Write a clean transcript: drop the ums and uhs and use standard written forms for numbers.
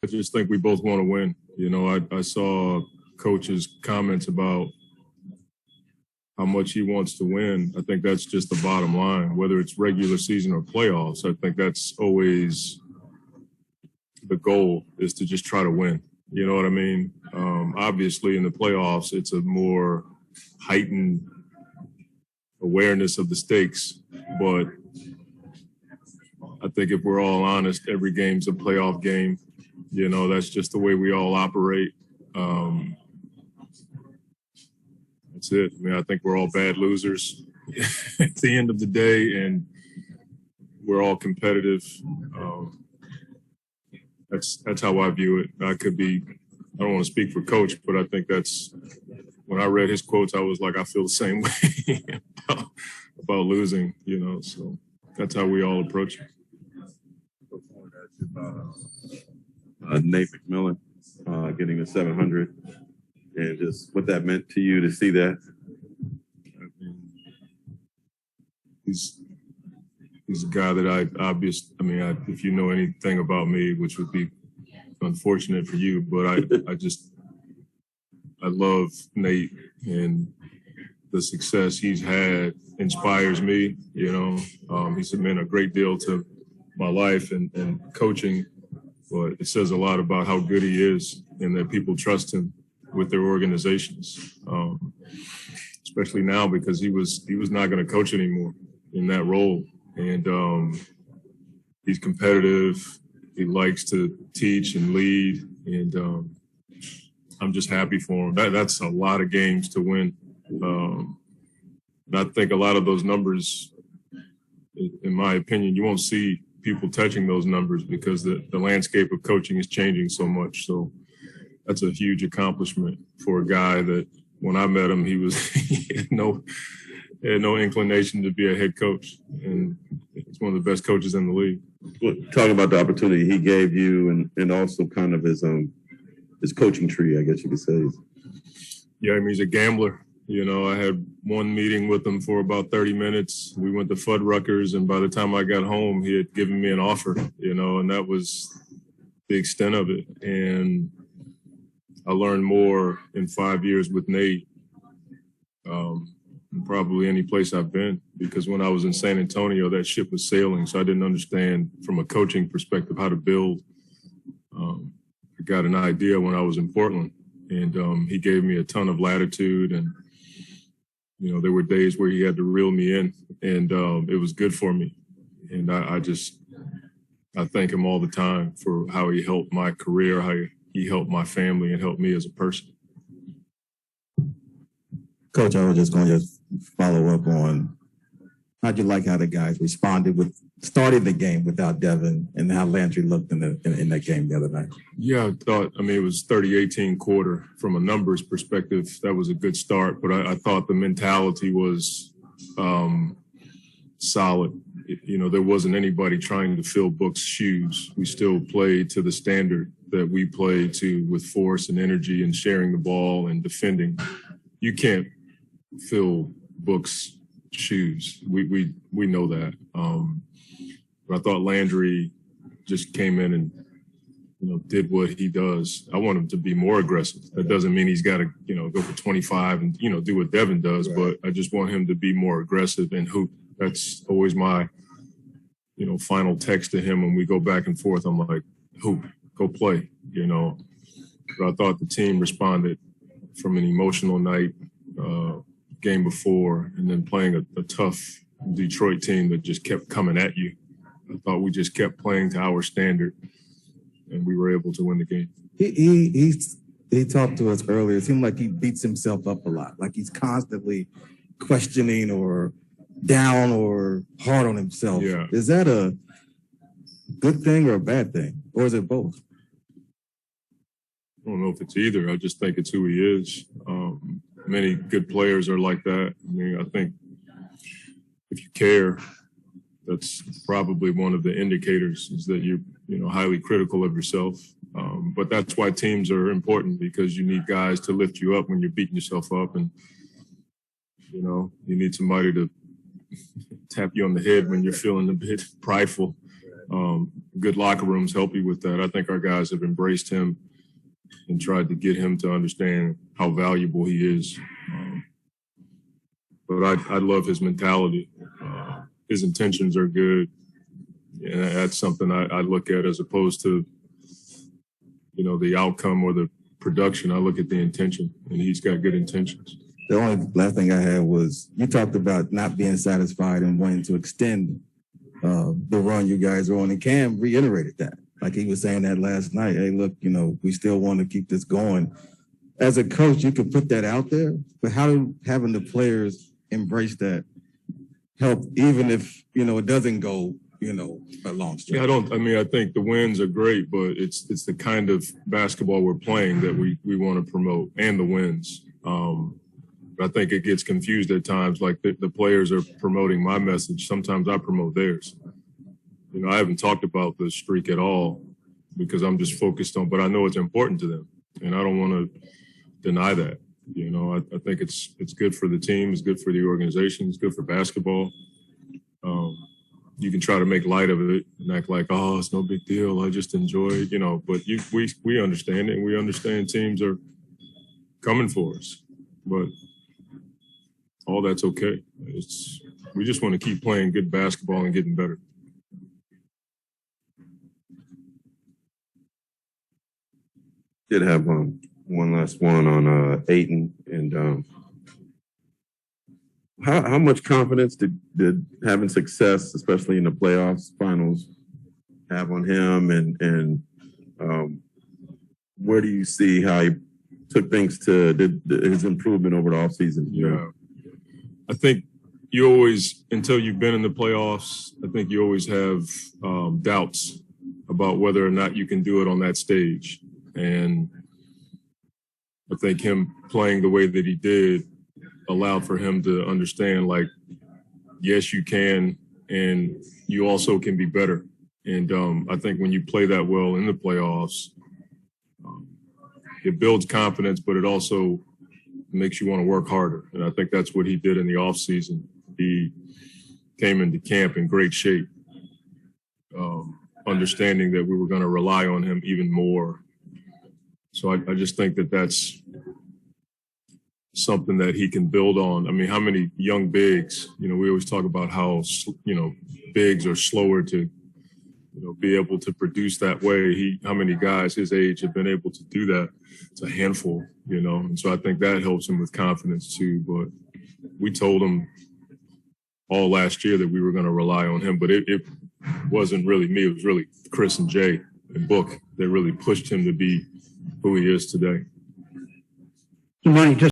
I just think we both want to win. You know, I saw Coach's comments about how much he wants to win. I think that's just the bottom line, whether it's regular season or playoffs. I think that's always the goal, is to just try to win. You know what I mean? Obviously, in the playoffs, it's a more heightened awareness of the stakes. But I think if we're all honest, every game's a playoff game. You know, that's just the way we all operate. That's it. I mean, I think we're all bad losers at the end of the day, and we're all competitive. That's how I view it. I don't want to speak for Coach, but I think that's, when I read his quotes, I was like, I feel the same way about losing, you know, so that's how we all approach it. Nate McMillan getting the 700, and just what that meant to you to see that. I mean, he's a guy that if you know anything about me, which would be unfortunate for you, but I love Nate, and the success he's had inspires me. You know, he's meant a great deal to my life and coaching, but it says a lot about how good he is and that people trust him with their organizations, especially now because he was not going to coach anymore in that role. And he's competitive. He likes to teach and lead, and I'm just happy for him. That's a lot of games to win. And I think a lot of those numbers, in my opinion, you won't see people touching those numbers because the landscape of coaching is changing so much. So that's a huge accomplishment for a guy that, when I met him, he had no inclination to be a head coach, and he's one of the best coaches in the league. Well, talking about the opportunity he gave you, and also kind of his coaching tree, I guess you could say. Yeah, I mean, he's a gambler. You know, I had one meeting with him for about 30 minutes. We went to Fuddruckers, and by the time I got home, he had given me an offer, you know, and that was the extent of it. And I learned more in 5 years with Nate than probably any place I've been, because when I was in San Antonio, that ship was sailing, so I didn't understand from a coaching perspective how to build. I got an idea when I was in Portland, and he gave me a ton of latitude, and you know, there were days where he had to reel me in, and it was good for me. And I thank him all the time for how he helped my career, how he helped my family, and helped me as a person. Coach, I was just going to follow up on how'd you like how the guys responded with starting the game without Devin, and how Landry looked in that game the other night? Yeah, it was 30-18 quarter. From a numbers perspective, that was a good start, but I thought the mentality was solid. You know, there wasn't anybody trying to fill Book's shoes. We still played to the standard that we play to, with force and energy and sharing the ball and defending. You can't fill Book's shoes. We know that. But I thought Landry just came in and, you know, did what he does. I want him to be more aggressive. That doesn't mean he's got to, you know, go for 25 and, you know, do what Devin does, right. But I just want him to be more aggressive and hoop. That's always my, you know, final text to him when we go back and forth. I'm like, hoop, go play, you know. But I thought the team responded from an emotional night, game before, and then playing a tough Detroit team that just kept coming at you. I thought we just kept playing to our standard, and we were able to win the game. He talked to us earlier. It seemed like he beats himself up a lot, like he's constantly questioning or down or hard on himself. Yeah. Is that a good thing or a bad thing, or is it both? I don't know if it's either. I just think it's who he is. Many good players are like that. I mean, I think if you care, that's probably one of the indicators, is that you're, you know, highly critical of yourself. But that's why teams are important, because you need guys to lift you up when you're beating yourself up, and you know, you need somebody to tap you on the head when you're feeling a bit prideful. Good locker rooms help you with that. I think our guys have embraced him and tried to get him to understand how valuable he is. But I love his mentality. His intentions are good. And that's something I look at as opposed to, the outcome or the production. I look at the intention, and he's got good intentions. The only last thing I had was you talked about not being satisfied and wanting to extend the run you guys are on, and Cam reiterated that. Like he was saying that last night. Hey, look, we still want to keep this going. As a coach, you can put that out there, but how do having the players embrace that help, even if it doesn't go a long stretch? Yeah, I think the wins are great, but it's the kind of basketball we're playing that we want to promote, and the wins. I think it gets confused at times. Like the players are promoting my message. Sometimes I promote theirs. I haven't talked about the streak at all because I'm just focused on, but I know it's important to them, and I don't want to deny that. I think it's good for the team. It's good for the organization. It's good for basketball. You can try to make light of it and act like, oh, it's no big deal. I just enjoy it, but we understand it, and we understand teams are coming for us, but all that's okay. We just want to keep playing good basketball and getting better. Did have one last one on Ayton, and how much confidence did having success, especially in the playoffs, finals, have on him, and where do you see how he took things to his improvement over the offseason? Yeah, I think you always, until you've been in the playoffs, I think you always have doubts about whether or not you can do it on that stage. And I think him playing the way that he did allowed for him to understand, like, yes, you can, and you also can be better. And I think when you play that well in the playoffs, it builds confidence, but it also makes you want to work harder. And I think that's what he did in the offseason. He came into camp in great shape, understanding that we were going to rely on him even more. So I just think that that's something that he can build on. I mean, how many young bigs, we always talk about how, bigs are slower to, be able to produce that way. How many guys his age have been able to do that? It's a handful, and so I think that helps him with confidence too. But we told him all last year that we were going to rely on him, but it wasn't really me. It was really Chris and Jay and Book that really pushed him to be who he is today. Monty, just